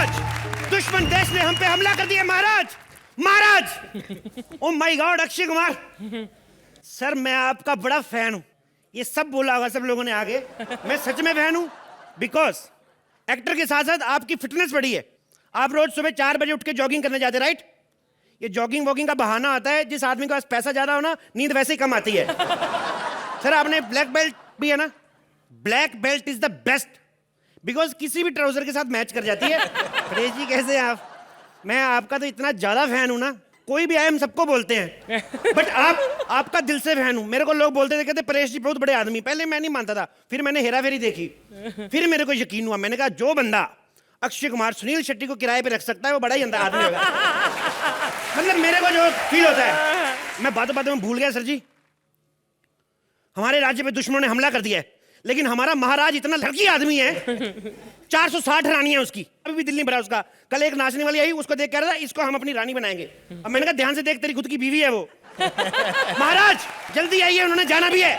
महाराज, दुश्मन देश ने हम पे हमला कर दिया महाराज। महाराज, oh my god Akshay Kumar sir, मैं आपका बड़ा फैन हूं। ये सब बोला होगा सब लोगों ने आगे, मैं सच में फैन हूं। बिकॉज एक्टर के साथ साथ आपकी फिटनेस बढ़ी है। आप रोज सुबह 4 बजे उठ के जॉगिंग करने जाते, राइट? ये जॉगिंग वॉगिंग का बहाना आता है, जिस आदमी के पास पैसा ज्यादा हो ना, नींद वैसे ही कम आती है। सर आपने ब्लैक बेल्ट भी है ना, black belt is the best, because किसी भी ट्राउजर के साथ मैच कर जाती है। परेश जी कैसे हैं आप? मैं आपका तो इतना ज्यादा फैन हूं ना, कोई भी आए हम सबको बोलते हैं, बट आपका दिल से फैन हूं। मेरे को लोग बोलते थे, कहते परेश जी बहुत बड़े आदमी। पहले मैं नहीं मानता था, फिर मैंने हेरा फेरी देखी, फिर मेरे को यकीन हुआ। मैंने कहा जो बंदा अक्षय कुमार सुनील शेट्टी को किराए पे रख सकता है वो बड़ा ही अंदर आदमी होगा। मतलब मेरे को जो फील होता है, मैं बातों बातों में भूल गया सर जी। हमारे राज्य पे दुश्मनों ने हमला कर दिया है, लेकिन हमारा महाराज इतना लड़की आदमी है, 460 रानी है उसकी, अभी भी दिल नहीं भरा उसका। कल एक नाचने वाली आई, उसको देख कह रहा था इसको हम अपनी रानी बनाएंगे। अब मैंने कहा ध्यान से देख, तेरी खुद की बीवी है वो। महाराज जल्दी आइए, उन्होंने जाना भी है।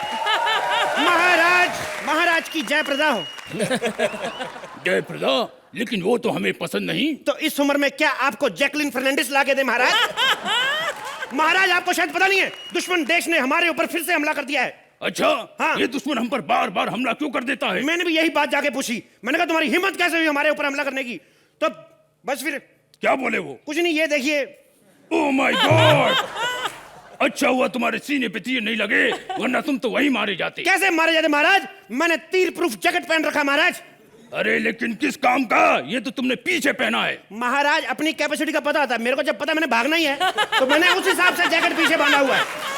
महाराज की जय प्रदा हो। जय प्रदा, लेकिन वो तो हमें पसंद नहीं। तो इस उम्र में क्या आपको जैकलिन फर्नांडिस ला के दे महाराज? महाराज आपको शायद पता नहीं है, दुश्मन देश ने हमारे ऊपर फिर से हमला कर दिया है। अच्छा हाँ। ये दुश्मन हम पर बार बार हमला क्यों कर देता है? मैंने भी यही बात जाके पूछी। मैंने कहा तुम्हारी हिम्मत कैसे हुई हमारे ऊपर हमला करने की? तो बस फिर क्या बोले वो? कुछ नहीं, ये देखिए। ओह माय गॉड, अच्छा हुआ तुम्हारे सीने पे तीर नहीं लगे, वरना तुम तो वही मारे जाते। कैसे मारे जाते महाराज? मैंने तीर प्रूफ जैकेट पहन रखा महाराज। अरे लेकिन किस काम का? ये तो तुमने पीछे पहना है। महाराज अपनी कैपेसिटी का पता होता है, मेरे को जब पता मैंने भागना ही है तो मैंने उस हिसाब से जैकेट पीछे बांधा हुआ है।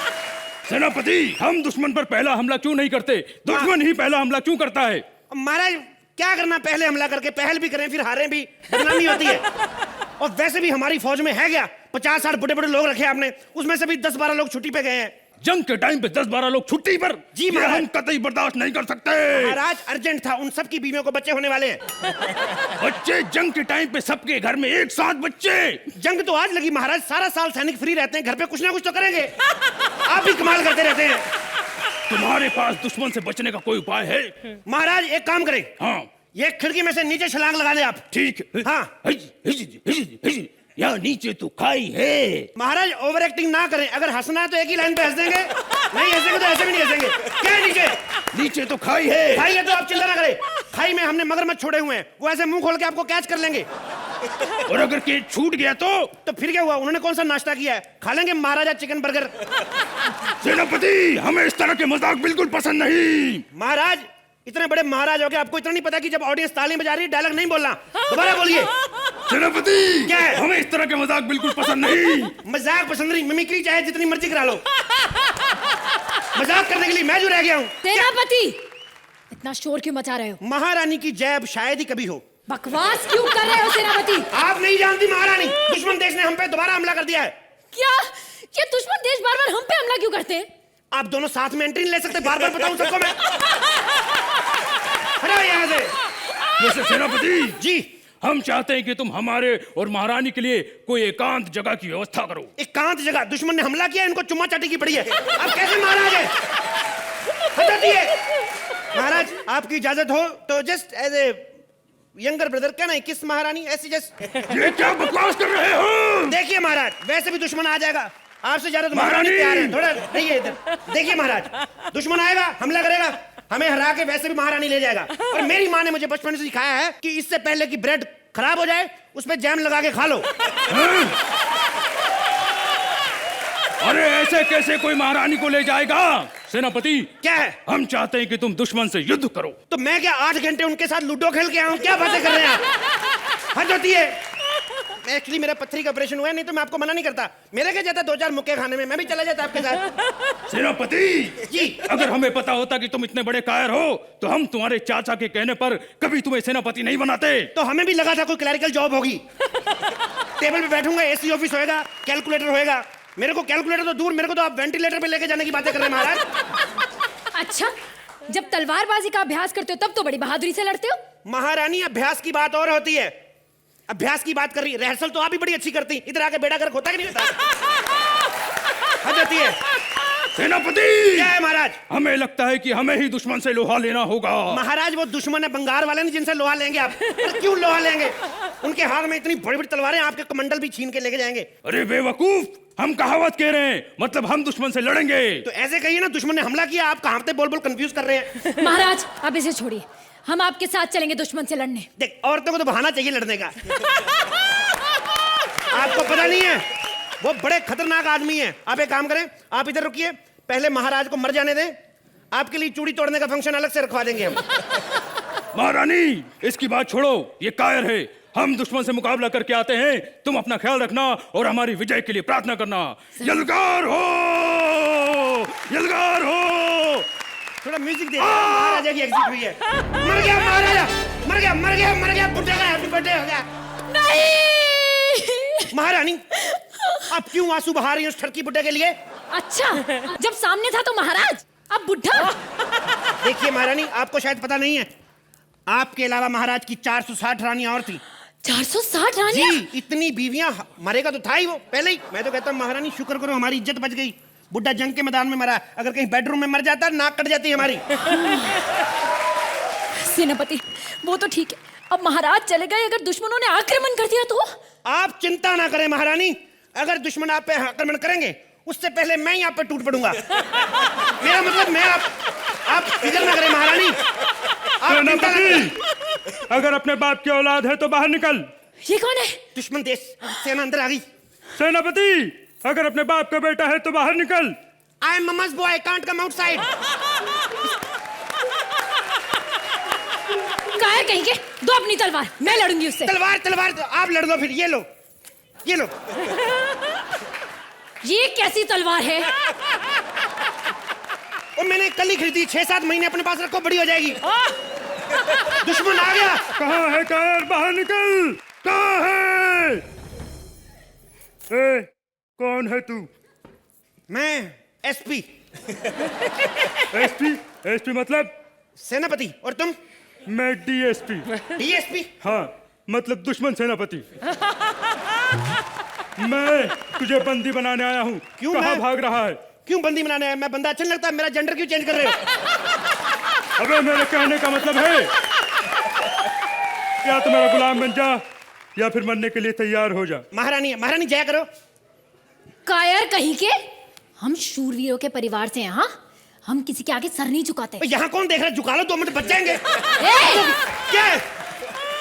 सेनापति, हम दुश्मन पर पहला हमला क्यों नहीं करते? दुश्मन ही पहला हमला क्यों करता है? महाराज क्या करना, पहले हमला करके पहल भी करें फिर हारें भी, बदनामी होती है। और वैसे भी हमारी फौज में है क्या 50-60 बड़े बड़े लोग रखे आपने, उसमें से भी 10-12 लोग छुट्टी पे गए हैं। जंग के टाइम पे 10-12 लोग छुट्टी पर? जी महाराज, हम कतई बर्दाश्त नहीं कर सकते। महाराज अर्जेंट था, उन सबकी बीवियों को बच्चे होने वाले हैं। बच्चे जंग के टाइम पे सबके घर में एक साथ बच्चे? जंग तो आज लगी महाराज, सारा साल सैनिक फ्री रहते हैं, घर पे कुछ ना कुछ तो करेंगे। आप भी कमाल करते रहते हैं। तुम्हारे पास दुश्मन से बचने का कोई उपाय है? महाराज एक काम करें, हाँ, ये खिड़की में से नीचे छलांग लगा दे आप। ठीक। हाँ यहाँ नीचे तो खाई है। महाराज ओवर एक्टिंग ना करें, अगर हंसना है तो एक ही लाइन पे हंस देंगे, नहीं हंसेंगे तो ऐसे भी नहीं हंसेंगे। क्या है नीचे? नीचे तो खाई है। खाई है तो आप चिंता ना करें, खाई में हमने मगरमच्छ छोड़े हुए हैं, वो ऐसे मुंह खोल के आपको कैच कर लेंगे। और अगर केज छूट गया तो फिर क्या हुआ? उन्होंने कौन सा नाश्ता किया है? खा लेंगे महाराजा चिकन बर्गर। सेनापति, हमें इस तरह के मजाक बिल्कुल पसंद नहीं। महाराज इतने बड़े महाराज हो गए, आपको इतना नहीं पता कि जब ऑडियंस ताली बजा रही है डायलॉग नहीं बोलना? दोबारा बोलिए। सेनापति, क्या है? हमें इस तरह के मजाक बिल्कुल पसंद नहीं। मजाक पसंद नहीं, मिमिक्री चाहे जितनी मर्जी करा लो, मजाक करने के लिए मैं जो रह गया हूँ। सेनापति, इतना शोर क्यों मचा रहे हो? महारानी की जय अब शायद ही कभी हो। बकवास क्यों कर रहे हो सेनापति? आप नहीं जानती महारानी, दुश्मन देश ने हम पे दोबारा हमला कर दिया है। क्या ये दुश्मन देश बार बार हम पे हमला क्यों करते हैं? आप दोनों साथ में एंट्री नहीं ले सकते? बार बार बताऊं सबको मैं? हटाओ यहाँ से। वैसे सेनापति जी, हम चाहते हैं कि तुम हमारे और महारानी के लिए कोई एकांत जगह की व्यवस्था करो। एकांत जगह? दुश्मन ने हमला किया, इनको चुम्मा चाटी की पड़ी है। आप कैसे महाराज है? हटा दिए। महाराज आपकी इजाजत हो तो just as a younger brother, क्या नहीं किस महारानी ऐसी जस्ट। ये क्या बकवास कर रहे हो? देखिए महाराज, वैसे भी दुश्मन आ जाएगा, आपसे ज्यादा तो महारानी प्यार है। थोड़ा नहीं है इधर देखिए महाराज, दुश्मन आएगा हमला करेगा, हमें हरा के वैसे भी महारानी ले जाएगा। और मेरी माँ ने मुझे बचपन से सिखाया है कि इससे पहले कि ब्रेड खराब हो जाए उस पे जैम लगा के खा लो। अरे ऐसे कैसे कोई महारानी को ले जाएगा? सेनापति क्या है? हम चाहते हैं कि तुम दुश्मन से युद्ध करो। तो मैं क्या 8 घंटे उनके साथ लूडो खेल के आऊं? क्या बातें कर रहे हैं आप? हद होती है। एक्चुअली मेरा पत्थरी का ऑपरेशन हुआ है, नहीं तो मैं आपको मना नहीं करता। मेरे क्या जाता 2-4 मुक्के खाने में, मैं भी चला जाता आपके साथ। सेनापति जी, अगर हमें पता होता कि तुम इतने बड़े कायर हो तो हम तुम्हारे चाचा के कहने पर कभी तुम्हें सेनापति नहीं बनाते। तो हमें भी लगा था कोई क्लरिकल जॉब होगी। टेबल पे बैठूंगा, एसी ऑफिस होएगा, कैलकुलेटर होएगा। मेरे को कैलकुलेटर तो दूर, मेरे को तो आप वेंटिलेटर पे लेके जाने की बातें कर रहे हैं महाराज। अच्छा, जब तलवारबाजी का अभ्यास करते हो तब तो बड़ी बहादुरी से लड़ते हो। महारानी अभ्यास की बात और होती है, अभ्यास की बात कर रही, रिहर्सल तो आप भी बड़ी अच्छी करती, इधर आके बेड़ा गर्क होता कि नहीं होता? हद होती है। सेनापति क्या है महाराज? हमें लगता है कि हमें ही दुश्मन से लोहा लेना होगा। महाराज वो दुश्मन है बंगार वाले नहीं जिनसे लोहा लेंगे आप। तो क्यों लोहा लेंगे? उनके हाथ में इतनी बड़ी बड़ी तलवारें, आपके कमंडल भी छीन के लेके जाएंगे। अरे बेवकूफ, हम कहावत कह रहे हैं, मतलब हम दुश्मन से लड़ेंगे। तो ऐसे कहिए ना, दुश्मन ने हमला किया, आप कहावतें बोल बोल कंफ्यूज कर रहे हैं। महाराज आप इसे छोड़िए, हम आपके साथ चलेंगे दुश्मन से लड़ने। देख, औरतों को तो बहाना चाहिए लड़ने का। आपको पता नहीं है, वो बड़े खतरनाक आदमी है। आप एक काम करें, आप इधर रुकिए, पहले महाराज को मर जाने दें, आपके लिए चूड़ी तोड़ने का फंक्शन अलग से रखवा देंगे हम। महारानी इसकी बात छोड़ो, ये कायर है। हम दुश्मन से मुकाबला करके आते हैं, तुम अपना ख्याल रखना और हमारी विजय के लिए प्रार्थना करना। यलगार हो, यलगार हो। थोड़ा म्यूजिक दे। महाराजा की एग्जिट हुई है। मर गया महाराजा, मर गया, मर गया, मर गया, बुड्ढे का हैप्पी बर्थडे हो गया। नहीं महारानी आप क्यों आंसू बहा रही हैं उस ठरकी बुड्ढे के लिए? अच्छा, जब सामने था तो महाराज, अब बुढ़ा। देखिए महारानी, आपको शायद पता नहीं है, आपके अलावा महाराज की 460 रानियां और थी। 460 रानियां? जी, इतनी बीवियां, मरेगा तो था ही वो पहले ही। मैं तो कहता हूँ महारानी शुक्र करो हमारी इज्जत बच गई। बुड्ढा जंग के मैदान में मरा, अगर कहीं बेडरूम में मर जाता नाक कट जाती हमारी। सेनापति वो तो ठीक है, अब महाराज चले गए, अगर दुश्मनों ने आक्रमण कर दिया तो? आप चिंता ना करें महारानी, अगर दुश्मन आप पे आक्रमण करेंगे उससे पहले मैं ही आप पे टूट पड़ूंगा। मेरा मतलब मैं आप फिक्र ना करें महारानी, आप चिंता ना करें। अगर अपने बाप की औलाद है तो बाहर निकल। ये कौन है? दुश्मन देश सेना अंदर आ गई। सेनापति अगर अपने बाप का बेटा है तो बाहर निकल। I am mamma's boy, can't come outside। कायर कहीं के, दो अपनी तलवार, मैं लड़ूंगी उससे। तलवार तलवार तो आप लड़ लो फिर। ये लो, ये लो। ये कैसी तलवार है? वो मैंने कल ही खरीदी, 6-7 महीने अपने पास रखो, बड़ी हो जाएगी। दुश्मन आ गया। कहाँ है कायर? बाहर निकल। कहाँ है? ए, कौन है तू? मैं एसपी। एसपी? एसपी मतलब? सेनापति। और तुम? मैं डीएसपी। डीएसपी? हाँ, मतलब दुश्मन सेनापति। मैं तुझे बंदी बनाने आया हूँ। क्यों? कहाँ भाग रहा है? क्यों बंदी बनाने आया? मैं बंदा अच्छा नहीं लगता? मेरा जेंडर क्यों चेंज कर रहे हो? अबे मेरे कहने का मतलब है या तो मेरा गुलाम बन जा या फिर मरने के लिए तैयार हो जा। महारानी, महारानी जया करो। कायर कहीं के, हम शूरवीरों के परिवार से हैं। हाँ, हम किसी के आगे सर नहीं झुकाते। यहाँ कौन देख रहा है? झुका लो, 2 मिनट बच जाएंगे। क्या है?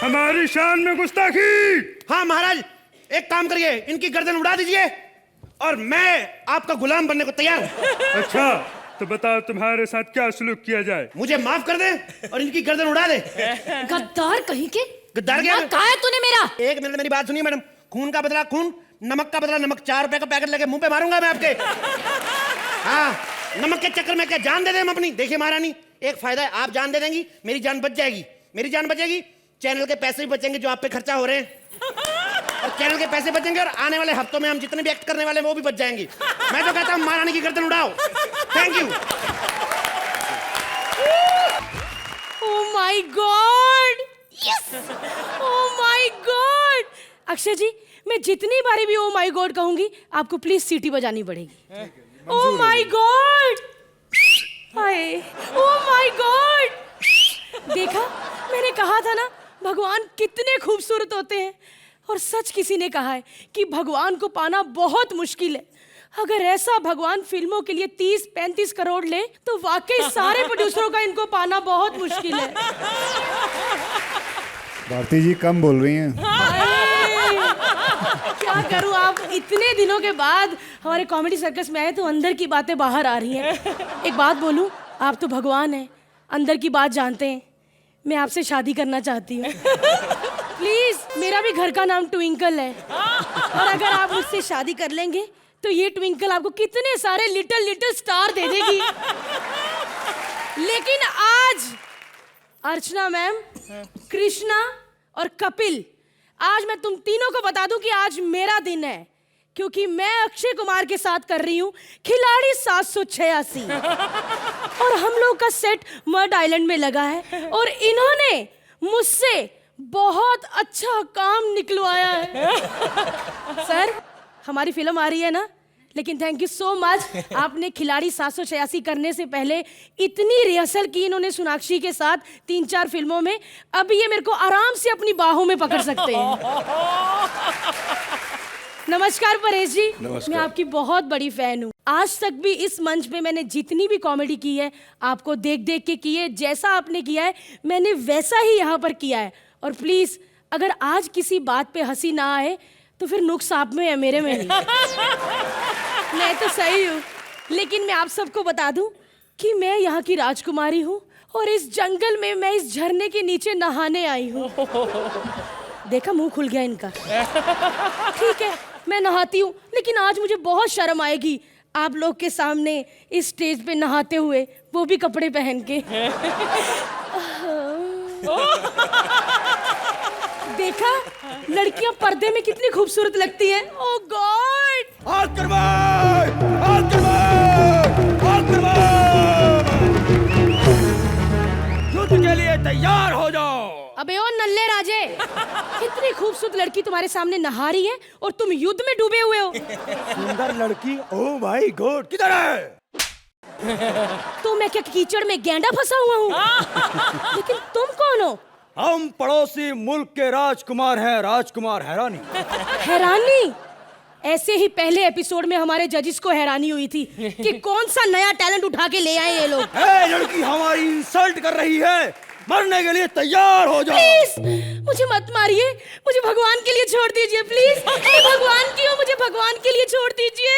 हमारी शान में गुस्ताखी। हाँ महाराज, एक काम करिए, इनकी गर्दन उड़ा दीजिए और मैं आपका गुलाम बनने को तैयार हूँ। अच्छा तो बताओ तुम्हारे साथ क्या सलूक किया जाए? मुझे माफ कर दे और इनकी गर्दन उड़ा दे। गद्दार कहीं के। गद्दार क्या? कहा है तूने मेरा? एक मिनट मेरी बात सुनिए मैडम। खून का बदला खून, नमक का बदला नमक। 4 रुपए का पैकेट लेके मुंह पे मारूंगा मैं आपके। हाँ, नमक के चक्कर में क्या जान दे दें हम अपनी? देखिए महारानी, एक फायदा है, आप जान दे देंगी, मेरी जान बच जाएगी। मेरी जान बचेगी, चैनल के पैसे भी बचेंगे जो आप पे खर्चा हो रहे हैं, और चैनल के पैसे बचेंगे, और आने वाले हफ्तों में हम जितने भी एक्ट करने वाले हैं वो भी बच जाएंगी। मैं तो कहता हूँ महारानी की गर्दन उड़ाओ। Thank you. Oh my god, yes, oh my god. Akshay ji, मैं जितनी बारी भी ओह माय गॉड कहूंगी आपको प्लीज सीटी बजानी पड़ेगी। ओह my God, hi, oh my God. देखा, मैंने कहा था ना भगवान कितने खूबसूरत होते हैं, और सच किसी ने कहा है कि भगवान को पाना बहुत मुश्किल है। अगर ऐसा भगवान फिल्मों के लिए 30-35 करोड़ ले तो वाकई सारे प्रोड्यूसरों का इनको पाना बहुत मुश्किल है। भारती जी कम बोल रही हैं। क्या करूं, आप इतने दिनों के बाद हमारे कॉमेडी सर्कस में आए तो अंदर की बातें बाहर आ रही हैं। एक बात बोलूं, आप तो भगवान हैं, अंदर की बात जानते हैं। मैं आपसे शादी करना चाहती हूँ। प्लीज, मेरा भी घर का नाम ट्विंकल है, और अगर आप मुझसे शादी कर लेंगे तो ये ट्विंकल आपको कितने सारे लिटिल लिटिल स्टार दे देगी। लेकिन आज अर्चना मैम, कृष्णा और कपिल, आज मैं तुम तीनों को बता दूं कि आज मेरा दिन है, क्योंकि मैं अक्षय कुमार के साथ कर रही हूँ खिलाड़ी 786, और हम लोग का सेट मड आइलैंड में लगा है, और इन्होंने मुझसे बहुत अच्छा काम निकलवाया है। सर, हमारी फिल्म आ रही है ना, लेकिन थैंक यू सो मच। आपने खिलाड़ी 786 करने से पहले इतनी रिहर्सल की इन्होंने सोनाक्षी के साथ 3-4 फिल्मों में। अब ये मेरे को आराम से अपनी बाहों में पकड़ सकते हैं। नमस्कार परेश जी। मैं आपकी बहुत बड़ी फैन हूँ। आज तक भी इस मंच पे मैंने जितनी भी कॉमेडी की है आपको देख देख के की है। जैसा आपने किया है मैंने वैसा ही यहाँ पर किया है। और प्लीज अगर आज किसी बात पे हंसी ना आए तो फिर नुक्स आप में है, मेरे में नहीं। मैं तो सही हूँ, लेकिन मैं आप सबको बता दूं कि मैं यहाँ की राजकुमारी हूँ और इस जंगल में मैं इस झरने के नीचे नहाने आई हूँ। देखा, मुंह खुल गया इनका। ठीक है, मैं नहाती हूँ, लेकिन आज मुझे बहुत शर्म आएगी आप लोग के सामने इस स्टेज पे नहाते हुए, वो भी कपड़े पहन के। देखा, लड़कियां पर्दे में कितनी खूबसूरत लगती हैं। ओह गॉड! युद्ध के लिए तैयार हो जाओ। अबे ओ नल्ले राजे, कितनी खूबसूरत लड़की तुम्हारे सामने नहा रही है और तुम युद्ध में डूबे हुए हो। सुंदर लड़की, ओह माय गॉड, किधर है? तो मैं क्या कीचड़ में गेंडा फंसा हुआ हूँ? लेकिन तुम कौन हो? हम पड़ोसी मुल्क के राजकुमार हैं, राजकुमार हैरानी। हैरानी? ऐसे ही पहले एपिसोड में हमारे जजिस को हैरानी हुई थी कि कौन सा नया टैलेंट उठा के ले आए ये लोग। ए, लड़की हमारी इंसल्ट कर रही है, मरने के लिए तैयार हो जाओ। प्लीज मुझे मत मारिए, मुझे भगवान के लिए छोड़ दीजिए प्लीज। मैं भगवान की हूँ, मुझे भगवान के लिए छोड़ दीजिए।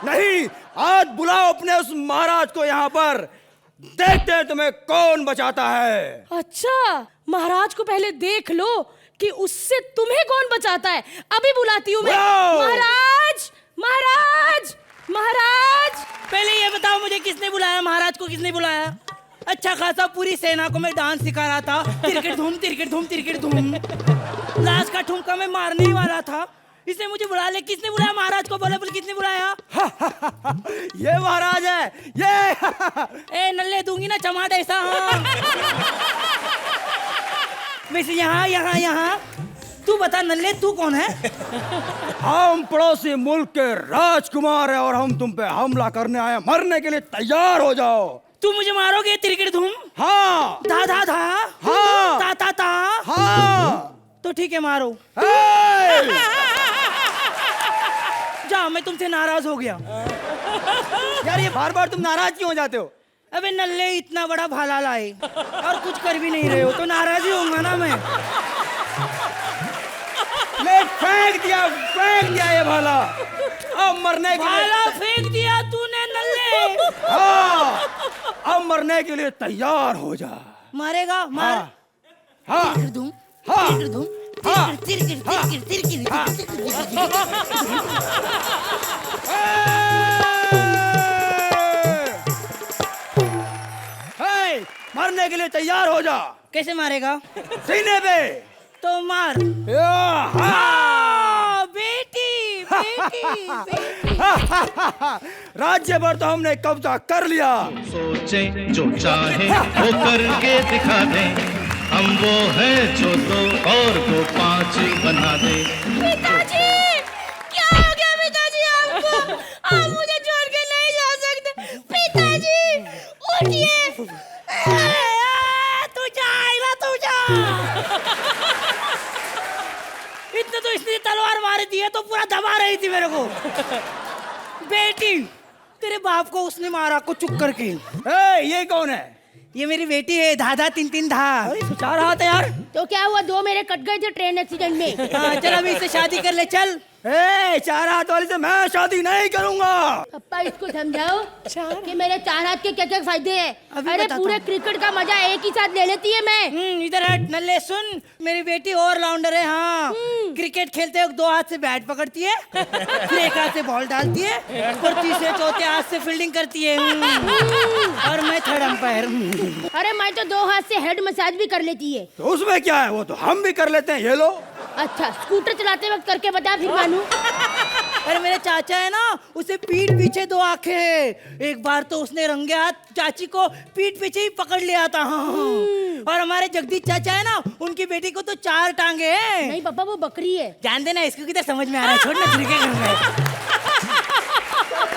नहीं, आज बुलाओ अपने उस महाराज को यहाँ पर, देखते हैं तुम्हें कौन बचाता है। अच्छा, महाराज को पहले देख लो कि उससे तुम्हें कौन बचाता है। अभी बुलाती हूँ मैं। महाराज, महाराज, महाराज। पहले ये बताओ मुझे किसने बुलाया, महाराज को किसने बुलाया? अच्छा खासा पूरी सेना को मैं डांस सिखा रहा था, तिरकिट धूम तिरकिट धूम तिरकिट धूम। लास्ट का ठुमका मैं मारने ही वाला था, इसने मुझे बुला ले। किसने बुलाया महाराज को? बोले बोल, किसने बुलाया? ये महाराज है ये। ए नल्ले, दूंगी ना चमाट ऐसा। हाँ वैसे यहाँ यहाँ यहाँ तू बता नल्ले, तू कौन है? हम पड़ोसी मुल्क के राजकुमार हैं और हम तुम पे हमला करने आए, मरने के लिए तैयार हो जाओ। तू मुझे मारोगे? तिरकिट धूम। हाँ धा धा धा। हाँ ता ता ता। हाँ। तो ठीक है, मारो। जा, मैं तुमसे नाराज हो गया। यार ये बार बार तुम नाराज क्यों हो जाते हो? अबे नल्ले, इतना बड़ा भाला लाए और कुछ कर भी नहीं रहे हो तो नाराज ही होऊंगा ना मैं। ले फेंक दिया ये भाला। अब मरने के लिए भाला फेंक दिया तूने नल्ले। हाँ, अब मरने के लिए तैयार हो जा। मारेगा? मार। हाँ हाँ धूम हाँ धूम। हाँ। मरने के लिए तैयार हो जा। कैसे मारेगा? सीने पे। तो मार। हाँ। बेटी बेटी बेटी। राज्य भर तो हमने कब्जा कर लिया। सोचे जो चाहे वो करके दिखा दे, हम वो है जो 2 और 2 5 बना दे। पिताजी, क्या हो गया पिताजी आपको? आप मुझे छोड़ के नहीं जा सकते। पिताजी उठिए। तू जा, तू जा। इतने तो इसने तलवार मारी थी, तो पूरा दबा रही थी मेरे को। बेटी, तेरे बाप को उसने मारा को चुप करके। ये कौन है? ये मेरी बेटी है, धाधा 3-3 धा। चार हाथ है यार। तो क्या हुआ, 2 मेरे कट गए थे ट्रेन एक्सीडेंट में। हाँ, चल अभी इससे शादी कर ले, चल। चार हाथ वाली से मैं शादी नहीं करूंगा। पप्पा इसको समझाओ कि मेरे 4 हाथ के क्या क्या फायदे हैं। अभी अरे बताता पूरे हूँ। क्रिकेट का मजा एक ही साथ ले लेती है मैं। इधर हट नल्ले, सुन, मेरी बेटी ऑलराउंडर है। हाँ, क्रिकेट खेलते वक्त 2 हाथ से बैट पकड़ती है, फिर 1 हाथ से बॉल डालती है और तीसरे चौथे हाथ से फील्डिंग करती है। और मैं 3rd अंपायर। अरे मैं तो 2 हाथ से हेड मसाज भी कर लेती है। तो उसमें क्या है, वो तो हम भी कर लेते हैं। ये लो। अच्छा, स्कूटर चलाते वक्त करके बता फिर मानू। अरे मेरे चाचा है ना, उसे पीठ पीछे 2 आंखें है। एक बार तो उसने रंगे हाथ चाची को पीठ पीछे ही पकड़ लिया था। और हमारे जगदीश चाचा है ना, उनकी बेटी को तो 4 टांगे हैं। नहीं पापा, वो बकरी है। जान देना, इसको किधर समझ में आ रहा है। छोड़ ना, क्रिकेट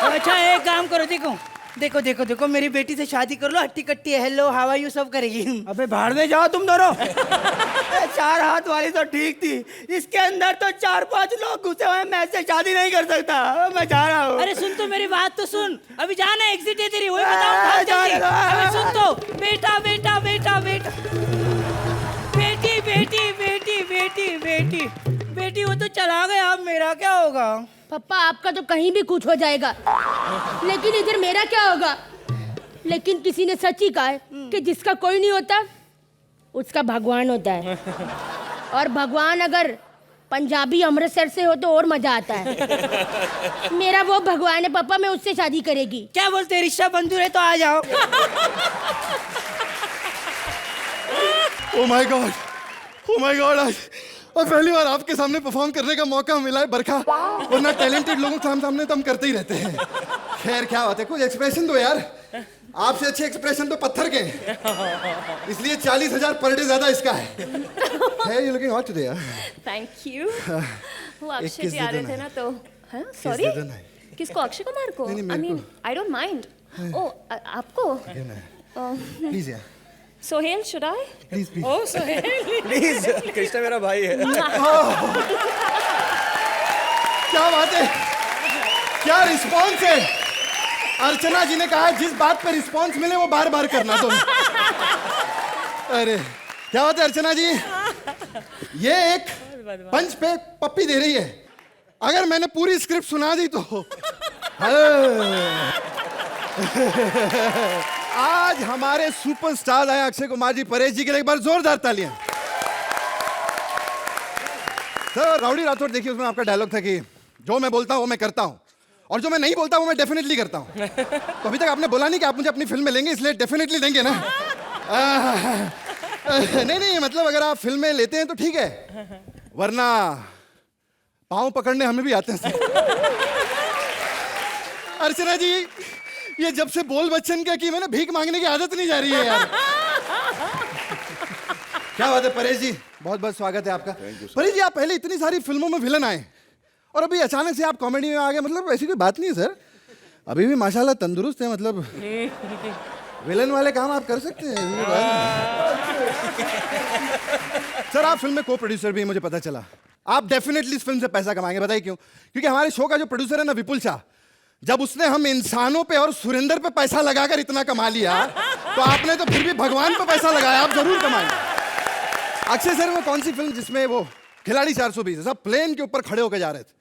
अच्छा एक काम करो, देखो देखो देखो देखो मेरी बेटी से शादी कर लो, हट्टी कट्टी हेलो हाउ आर यू सब करेगी। अबे भाड़ में जाओ तुम दोनों। 4 हाथ वाली तो ठीक थी, इसके अंदर तो 4-5 लोग घुसे हुए हैं, मैं इससे शादी नहीं कर सकता, मैं जा रहा हूँ। अरे सुन तो मेरी बात तो सुन, अभी जाना एग्जिट है तेरी, वही बताऊं जल्दी। अबे सुन तो, बेटा बेटा बेटा बेटा बेटी बेटी बेटी बेटी बेटी बेटी वो तो चला गया, अब मेरा क्या होगा? पापा आपका तो कहीं भी कुछ हो जाएगा, लेकिन इधर मेरा क्या होगा? लेकिन किसी ने सच ही कहा है कि जिसका कोई नहीं होता उसका भगवान होता है, और भगवान अगर पंजाबी अमृतसर से हो तो और मजा आता है। मेरा वो भगवान है पापा, मैं उससे शादी करेगी। क्या बोलते, रिश्ता मंजूर है तो आ जाओ। ओ माय गॉड, आज और पहली बार आपके सामने परफॉर्म करने का मौका मिला है बरखा, वरना टैलेंटेड लोगों के सामने तो हम करते ही रहते हैं। खैर क्या बात है, कुछ एक्सप्रेशन दो यार, आपसे अच्छे एक्सप्रेशन तो पत्थर के हैं, इसलिए 40,000 पर डे ज्यादा इसका है। यू लुकिंग हॉट टुडे यार। Thank you. वो अक्षय जी आ रहे थे ना तो, हाँ सॉरी, किसको? अक्षय कुमार को? I mean I don't mind. Oh आपको? प्लीज यार। Sohail, should I? Please please oh Sohail please, Krishna मेरा भाई है। क्या बात है, क्या रिस्पॉन्स है। अर्चना जी ने कहा जिस बात पे रिस्पॉन्स मिले वो बार बार करना तुम। अरे क्या बात है अर्चना जी, ये एक पंच पे पप्पी दे रही है, अगर मैंने पूरी स्क्रिप्ट सुना दी तो आज हमारे सुपरस्टार आए अक्षय कुमार जी, परेश जी के लिए एक बार जोरदार तालियां। सर राउडी राठौड़, देखिए उसमें आपका डायलॉग था कि जो मैं बोलता हूं वो मैं करता हूं, और जो मैं नहीं बोलता वो मैं डेफिनेटली करता हूं। तो अभी तक आपने बोला नहीं कि आप मुझे अपनी फिल्म में लेंगे, इसलिए डेफिनेटली देंगे ना? नहीं मतलब अगर आप फिल्म में लेते हैं तो ठीक है, वरना पाँव पकड़ने हमें भी आते हैं। अर्चना जी, ये जब से बोल बच्चन क्या की मैंने भीख मांगने की आदत नहीं जा रही है यार। क्या बात है परेश जी, बहुत बहुत स्वागत है आपका। परेश जी, आप पहले इतनी सारी फिल्मों में विलन आए और अभी अचानक से आप कॉमेडी में आ गए, मतलब ऐसी कोई बात नहीं है सर, अभी भी माशाल्लाह तंदुरुस्त है, मतलब विलन वाले काम आप कर सकते हैं। सर आप फिल्म में को प्रोड्यूसर भी हैं, मुझे पता चला। आप डेफिनेटली इस फिल्म से पैसा कमाएंगे, बताइए क्यों? क्योंकि हमारे शो का जो प्रोड्यूसर है ना विपुल शाह, जब उसने हम इंसानों पे और सुरेंद्र पे पैसा लगाकर इतना कमा लिया, तो आपने तो फिर भी भगवान पे पैसा लगाया, आप जरूर कमाएंगे। अक्षय सर, वो कौन सी फिल्म जिसमें वो खिलाड़ी 420 सब प्लेन के ऊपर खड़े होकर जा रहे थे,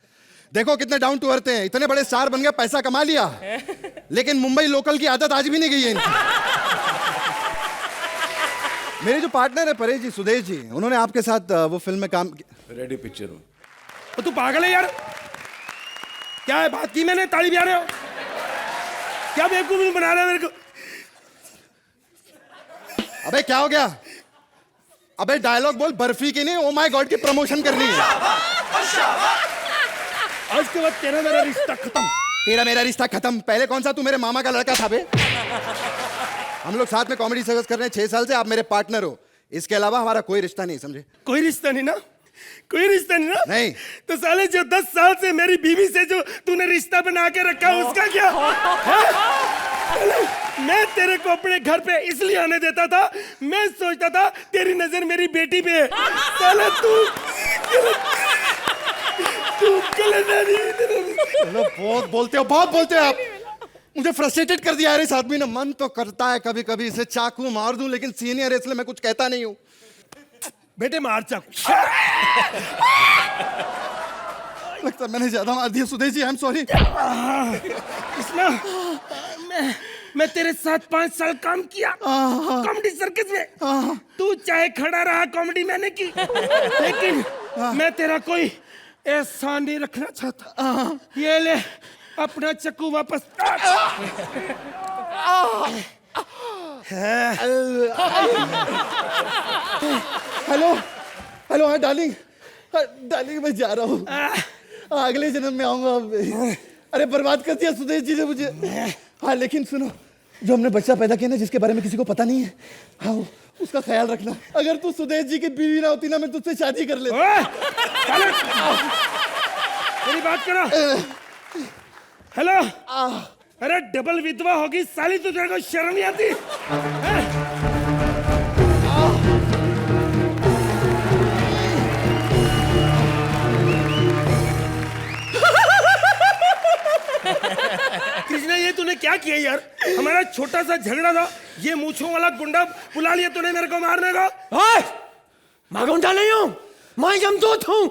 देखो कितने डाउन टू अर्थ हैं, इतने बड़े स्टार बन गए, पैसा कमा लिया, लेकिन मुंबई लोकल की आदत आज भी नहीं गई है इनकी। मेरे जो पार्टनर है परेश जी, सुदेश जी, उन्होंने आपके साथ वो फिल्म में काम रेडी पिक्चर में। तो तू पागल है यार, क्या है बात की मैंने, ताली बजा रहे हो क्या? बेवकूफ बना रहे हो मेरे को। अबे क्या हो गया? अबे डायलॉग बोल, बर्फी की नहीं, ओ माय गॉड की प्रमोशन करनी है। आज के बाद तेरा मेरा रिश्ता खत्म। तेरा मेरा रिश्ता खत्म? पहले कौन सा तू मेरे मामा का लड़का था बे? हम लोग साथ में कॉमेडी सर्विस कर रहे हैं 6 साल से, आप मेरे पार्टनर हो, इसके अलावा हमारा कोई रिश्ता नहीं, समझे? कोई रिश्ता नहीं ना? कोई रिश्ता नहीं ना? नहीं। तो साले जो 10 साल से मेरी बीवी से जो तूने रिश्ता बना के रखा उसका क्या? मैं तेरे को अपने घर पे इसलिए आने देता था, मैं सोचता था तेरी नजर मेरी बेटी पे है। साले तू बहुत बोलते हो, बहुत बोलते हो आप, मुझे फ्रस्ट्रेटेड कर दिया यार इस आदमी ने। मन तो करता है कभी कभी इसे चाकू मार दूं, लेकिन सीनियर है इसलिए मैं कुछ कहता नहीं हूं। बेटे मार चाकू। लगता मैंने ज्यादा मार दिया Sudesh ji, I am sorry. Krishna, मैं तेरे साथ 5 साल काम किया कॉमेडी सर्कस में, तू चाहे खड़ा रहा, कॉमेडी मैंने की, लेकिन मैं तेरा कोई एहसान नहीं रखना चाहता। ये ले अपना चाकू वापस। हेलो हेलो, हाँ डार्लिंग, डार्लिंग मैं जा रहा हूँ, अगले जन्म में आऊंगा। अरे बर्बाद कर दिया सुदेश जी ने मुझे। हाँ लेकिन सुनो, जो हमने बच्चा पैदा किया ना, जिसके बारे में किसी को पता नहीं है, हाँ उसका ख्याल रखना। अगर तू सुदेश जी की बीवी ना होती ना, मैं तुझसे शादी कर लेता। मेरी बात करो। हेलो। अरे डबल विधवा होगी साली, तो तेरे को शर्म नहीं आती? कृष्णा, ये तूने क्या किया यार? हमारा छोटा सा झगड़ा था, ये मूंछों वाला गुंडा बुला लिया तूने मेरे को मारने का। मैं गुंडा नहीं हूँ, मैं यमदूत हूँ।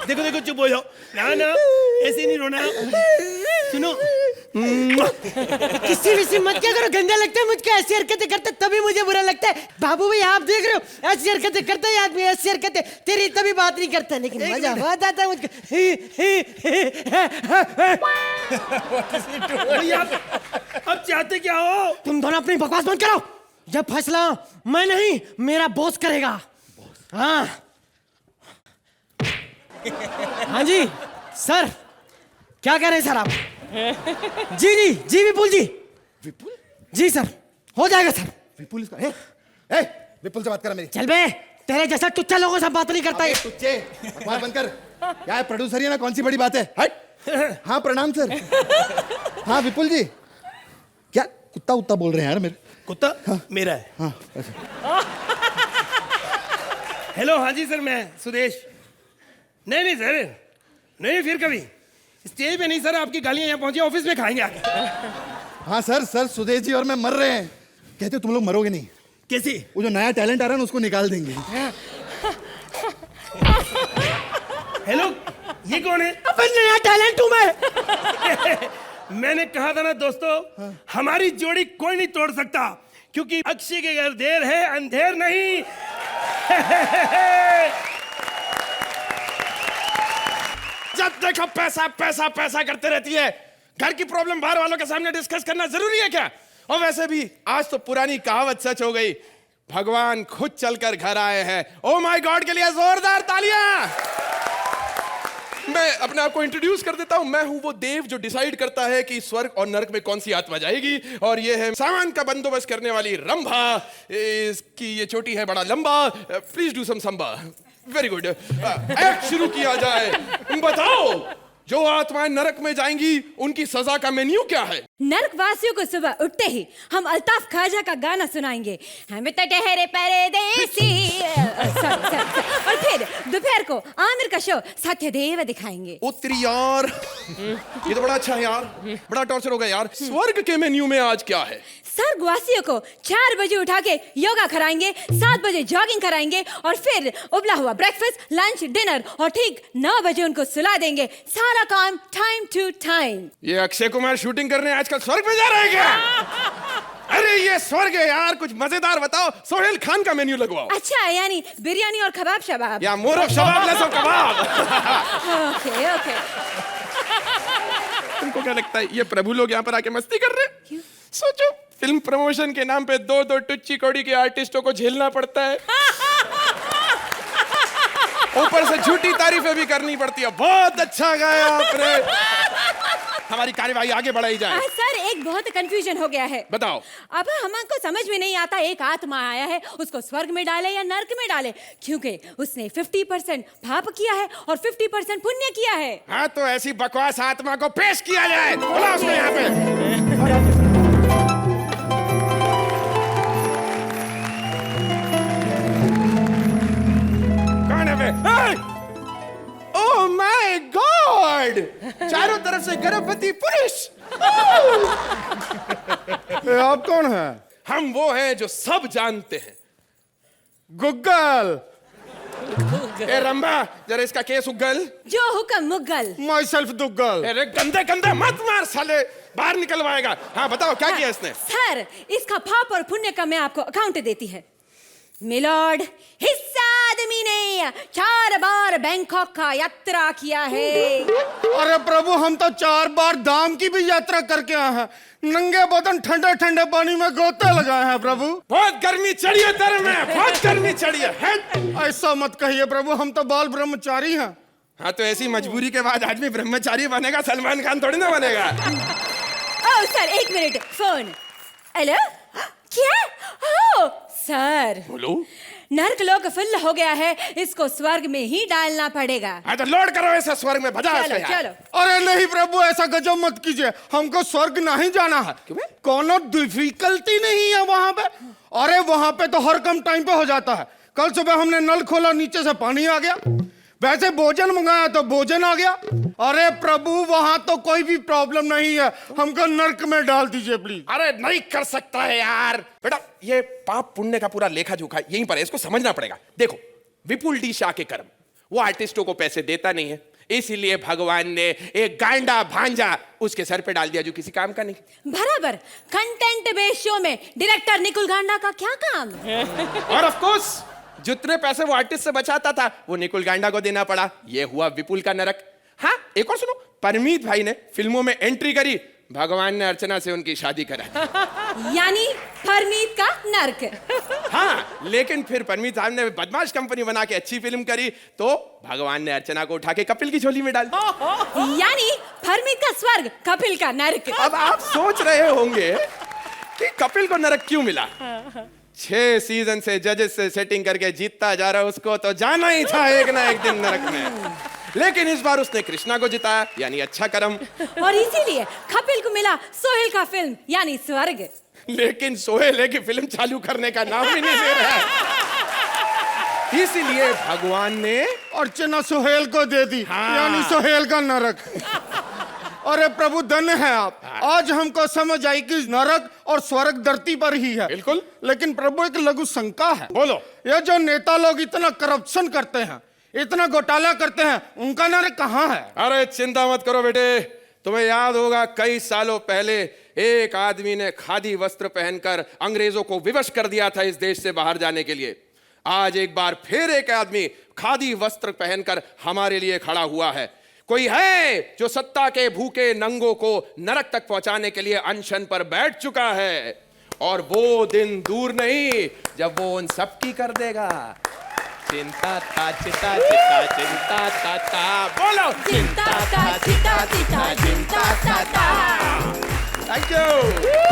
देखो देखो, चुप हो जाओ। ना ना, ऐसे नहीं रोना। सुनो, किसी विसी मत क्या करो, गंदा लगता है मुझको। ऐसी हरकतें करते तभी मुझे बुरा लगता है। बाबू भाई आप देख रहे हो, ऐसी हरकतें करता है आदमी, ऐसी हरकतें। तेरी तभी बात नहीं करता, लेकिन मजा बहुत आता है मुझको। भैया अब चाहते क्या हो? तुम दोनों अपनी बकवास बंद करो। जब फैसला मैं नहीं, मेरा बॉस करेगा। हाँ हाँ जी सर, क्या कह रहे हैं सर आप? जी जी जी विपुल जी। विपुल? जी सर, हो जाएगा सर। विपुल इसका ए, विपुल से बात कर मेरी। चल बे, तेरे जैसा टुच्चा लोगों से बात नहीं करता है। टुच्चे बकवास बंद कर। क्या है, प्रोड्यूसर ही ना, कौन सी बड़ी बात है? हट। हाँ प्रणाम सर। हाँ विपुल जी, क्या कुत्ता उत्ता बोल रहे हैं यार मेरे? कुत्ता? हाँ। मेरा है। हाँ हेलो, हाँ जी सर, मैं सुदेश। नहीं नहीं सर, नहीं फिर कभी। स्टेज पे नहीं सर, आपकी गालियां यहाँ पहुंची, ऑफिस में खाएंगे आके। हाँ सर सुदेश जी और मैं मर रहे हैं। कहते तुम लोग मरोगे नहीं। कैसे? वो जो नया टैलेंट आ रहा है ना, उसको निकाल देंगे। हेलो, ये कौन है? अपन नया टैलेंट हूं मैं। मैंने कहा था ना दोस्तों, हमारी जोड़ी कोई नहीं तोड़ सकता, क्योंकि अक्षय के घर देर है अंधेर नहीं। जब देखो पैसा पैसा पैसा करते रहती है। घर की प्रॉब्लम बाहर वालों के सामने डिस्कस करना जरूरी है क्या? और वैसे भी आज तो पुरानी कहावत सच हो गई, भगवान खुद चलकर घर आए हैं। ओ माय गॉड के लिए जोरदार तालियां। मैं अपने आप को इंट्रोड्यूस कर देता हूं। मैं हूं वो देव जो डिसाइड करता है कि स्वर्ग और नरक में कौन सी आत्मा जाएगी। और ये है सामान का बंदोबस्त करने वाली रंभा। इसकी ये चोटी है बड़ा लंबा। Please do some samba. Very good. Act शुरू किया जाए। बताओ, जो आत्माएं नरक में जाएंगी उनकी सजा का मेन्यू क्या है? नरक वासियों को सुबह उठते ही हम अल्ताफ ख्वाजा का गाना सुनाएंगे, हम तो ठहरे परदेसी। और फिर दोपहर को आमिर का शो सत्यदेव दिखाएंगे। उत्तरी यार, ये तो बड़ा अच्छा है यार, बड़ा टॉर्चर हो गया यार। स्वर्ग के मेन्यू में आज क्या है? स्वर्गवासियों को 4 बजे उठा के योगा कराएंगे, 7 बजे जॉगिंग कराएंगे, और फिर उबला हुआ ब्रेकफास्ट, लंच, डिनर, और ठीक 9 बजे उनको सुला देंगे। सारा काम टाइम टू टाइम। ये अक्षय कुमार शूटिंग करने आजकल स्वर्ग में जा रहे हैं क्या? अरे ये स्वर्ग है यार, कुछ मजेदार बताओ। सोहेल खान का मेन्यू लगवाओ। अच्छा, यानी बिरयानी और कबाब शबाब? या मोरब शबाब लेस कबाब। Okay okay. तुमको क्या लगता है ये प्रभु लोग यहाँ पर आके मस्ती कर रहे हैं? सोचो, फिल्म प्रमोशन के नाम पे 2-2 टुच्ची कौड़ी के आर्टिस्टों को झेलना पड़ता है, ऊपर से झूठी तारीफें भी करनी पड़ती है। बहुत अच्छा गाया आपने। हमारी कार्यवाही आगे बढ़ाई जाए। सर, एक बहुत कंफ्यूजन हो गया है। बताओ। अब हमको समझ में नहीं आता, एक आत्मा आया है, उसको स्वर्ग में डाले या नरक में डाले, क्योंकि उसने 50% पाप किया है और 50% पुण्य किया है। हाँ, तो ऐसी बकवास आत्मा को पेश किया जाए। बोला उसको यहाँ पे। कौन है बे? ओह माय गॉड, चारों तरफ से गर्भवती पुरुष। आप कौन है? हम वो हैं जो सब जानते हैं। गुग्गल। ए रंबा, जरा इसका केस उगल। जो हुक्म मुगल। My self Duggal. अरे गंदे गंदे मत मार साले, बाहर निकलवाएगा। हाँ बताओ, क्या किया इसने? सर, इसका पाप और पुण्य का मैं आपको अकाउंट देती है। मिलॉर्ड, हिस्सा आदमी ने 4 बार बैंकॉक का यात्रा किया है। अरे प्रभु, हम तो 4 बार धाम की भी यात्रा करके आए हैं। नंगे बदन ठंडे ठंडे पानी में गोते लगाए हैं प्रभु। बहुत गर्मी चढ़ी है तेरे में, बहुत गर्मी चढ़ी है। ऐसा मत कहिए प्रभु, हम तो बाल ब्रह्मचारी हैं। हाँ, तो ऐसी मजबूरी के बाद आदमी ब्रह्मचारी बनेगा, सलमान खान थोड़ी ना बनेगा। Oh sir, 1 minute, phone. Hello, क्या? ओह सर, बोलो। नर्क लोक फुल हो गया है, इसको स्वर्ग में ही डालना पड़ेगा। हाँ तो लोड करो ऐसा स्वर्ग में, भजा चलो इसको यार। चलो। अरे नहीं प्रभु, ऐसा गजब मत कीजिए, हमको स्वर्ग नहीं जाना है। क्यों बे? कोनो डिफिकल्टी नहीं है वहां पे। अरे वहां पे तो हर कम टाइम पे हो जाता है। कल सुबह हमने नल खोला, नीचे से पानी आ गया। वैसे भोजन मंगाया तो भोजन आ गया। अरे प्रभु, वहां तो कोई भी प्रॉब्लम नहीं है, हमको नर्क में डाल दीजिए प्लीज। अरे नहीं कर सकता है यार बेटा, ये पाप पुण्य का पूरा लेखा जोखा यहीं पर है, इसको समझना पड़ेगा। देखो, विपुल डी शाह के कर्म, वो आर्टिस्टों को पैसे देता नहीं है, इसीलिए भगवान ने एक गांडा भांजा उसके सर पे डाल दिया जो किसी काम का नहीं। बराबर, कंटेंट बेस्ड शो में डायरेक्टर निकुल गांडा का क्या काम? और ऑफ कोर्स जितने पैसे वो आर्टिस्ट से बचाता था वो निकुल गांडा को देना पड़ा। ये हुआ विपुल का नरक। हाँ, एक और सुनो, परमीत भाई ने फिल्मों में एंट्री करी, भगवान ने अर्चना से उनकी शादी करा। यानी परमीत का नर्क। हाँ, लेकिन फिर परमीत साहब ने बदमाश कंपनी बना के अच्छी फिल्म करी तो भगवान ने अर्चना को उठा के कपिल की झोली में डाल दिया। यानी परमीत का स्वर्ग, कपिल का नर्क। अब आप सोच रहे होंगे कि कपिल को नरक क्यों मिला। 6 सीजन से जजेस से सेटिंग करके जीतता जा रहा, उसको तो जाना ही था एक ना एक दिन नरक में। लेकिन इस बार उसने कृष्णा को जिताया, यानी अच्छा कर्म। और इसीलिए कपिल को मिला सोहेल का फिल्म यानी स्वर्ग। लेकिन सोहेल है कि फिल्म चालू करने का नाम ही नहीं ले रहा है, इसीलिए भगवान ने अर्चना सोहेल को दे दी। हाँ। यानी सोहेल का नरक। अरे प्रभु, धन्य है आप, आज हमको समझ आई कि नरक और स्वर्ग धरती पर ही है। बिल्कुल। लेकिन प्रभु एक लघु शंका है। बोलो। ये जो नेता लोग इतना करप्शन करते हैं, इतना घोटाला करते हैं, उनका नरक कहाँ है? अरे चिंता मत करो बेटे, तुम्हें याद होगा कई सालों पहले एक आदमी ने खादी वस्त्र पहनकर अंग्रेजों को विवश कर दिया था इस देश से बाहर जाने के लिए। आज एक बार फिर एक आदमी खादी वस्त्र पहनकर हमारे लिए खड़ा हुआ है। कोई है जो सत्ता के भूखे नंगों को नरक तक पहुंचाने के लिए अनशन पर बैठ चुका है, और वो दिन दूर नहीं जब वो उन सबकी कर देगा। चिंता था चिता चिता चिंता था ता, बोलो चिंता था चिता चिता चिंता था। Thank you.